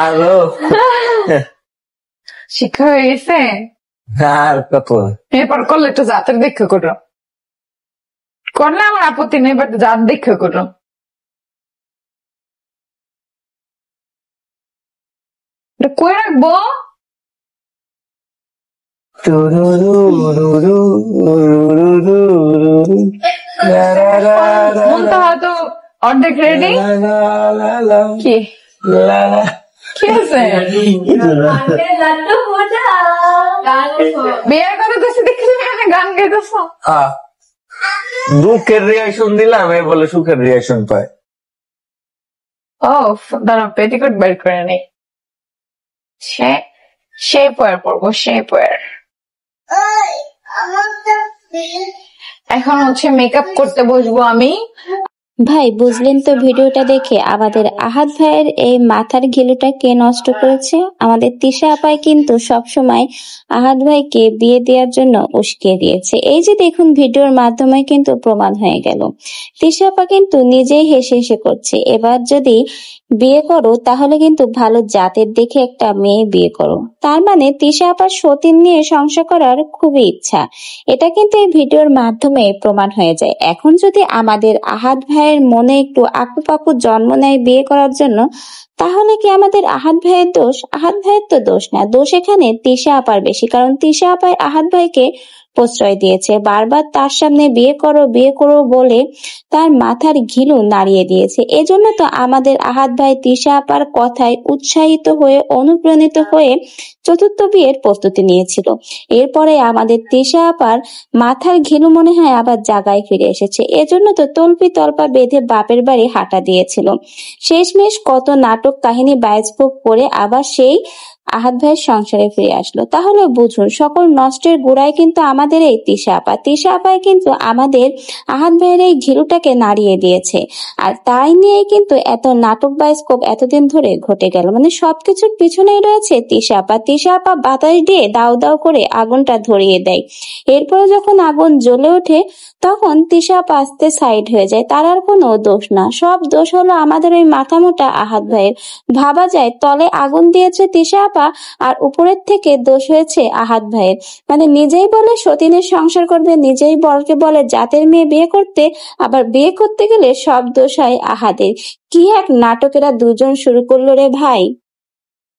আরো শিক্ষা হয়ে গেছে, আর কত এরপর করলে একটু জাতের দেখে করো, করলে আমার আপত্তি নেই, বাট জাত দেখে করো। এটা কই রাখবো? মুনতাহা তো অর্ধেক রেডি। কি কি আছে? বিয়ের কথা তো দেখছি গান গাইতেছ। দুঃখের রিয়াকশন দিলাম, এ বলে সুখের রিয়াকশন পায়। ও দাঁড়া, পেটিকোট বের করে নেই। শেপ ওয়ার পরবো, শেপ ওয়ার। এখন হচ্ছে মেকআপ করতে বসবো আমি। ভাই বুঝলেন তো ভিডিওটা দেখে আমাদের আহাদ ভাইয়ের এই মাথার ঘিলুটা কে নষ্ট করেছে? আমাদের তিশা আপায় কিন্তু সবসময় আহাদ ভাইকে বিয়ে দেওয়ার জন্য উস্কে দিয়েছে। এই যে দেখুন ভিডিওর মাধ্যমে কিন্তু প্রমাণ হয়ে গেল। তিশা আপা কিন্তু নিজেই হেসে হেসে করছে, এবার যদি বিয়ে করো তাহলে কিন্তু ভালো জাতের দেখে একটা মেয়ে বিয়ে করো। তার মানে তিশা আপার সতীন নিয়ে সংসার করার খুবই ইচ্ছা, এটা কিন্তু এই ভিডিওর মাধ্যমে প্রমাণ হয়ে যায়। এখন যদি আমাদের আহাদ ভাইয়ের মনে একটু আকু পাকু জন্ম নেয় বিয়ে করার জন্য, তাহলে কি আমাদের আহাদ ভাইয়ের দোষ? আহাদ ভাইয়ের তো দোষ না, দোষ এখানে তিশা আপার বেশি। কারণ তিশা আপায় আহাদ ভাইকে প্রশ্রয় দিয়েছে, বারবার তার সামনে বিয়ে করো বলে তার মাথার ঘিলু নাড়িয়ে দিয়েছে। এজন্য তো আমাদের আহাদ ভাই তিশা আপার কথায় উৎসাহিত হয়ে অনুপ্রাণিত হয়ে চতুর্থ বিয়ের প্রস্তুতি নিয়েছিল। এরপরে আমাদের তিশা আপার মাথার ঘিলু মনে হয় আবার জায়গায় ফিরে এসেছে, এজন্য তো তল্পি তল্পা বেঁধে বাপের বাড়ি হাঁটা দিয়েছিল। শেষমেশ কত নাটক কাহিনী বায়স্কোপ করে আবার সেই আহাদ ভাইয়ের সংসারে ফিরে আসলো। তাহলে বুঝুন, সকল নষ্টের গোড়ায় কিন্তু আমাদের এই তিশা আপা। তিশা আপায় কিন্তু আমাদের আহাদ ভাইয়ের এই ঘিলুটাকে নাড়িয়ে দিয়েছে, আর তাই নিয়ে কিন্তু এত নাটক বায়স্কোপ এতদিন ধরে ঘটে গেল। মানে সবকিছুর পিছনেই রয়েছে তিশা আপা। তিশা আপা বাতাস দিয়ে দাউ দাউ করে আগুনটা ধরিয়ে দেয়। এরপরে যখন আগুন জ্বলে ওঠে তখন তিশা আপা আস্তে সাইড হয়ে যায়। তার আর কোনো দোষ না, সব দোষ হলো আমাদের ওই মাথা মোটা আহাদ ভাইয়ের। ভাবা যায় তলে আগুন দিয়েছে তিশা আপা আর উপরের থেকে দোষ হয়েছে আহাদ ভাইয়ের। মানে নিজেই বলে সতীনের সংসার করবে, নিজেই বরকে বলে জাতের মেয়ে বিয়ে করতে, আবার বিয়ে করতে গেলে সব দোষ হয় আহাদের। কি এক নাটকেরা দুজন শুরু করলো রে ভাই।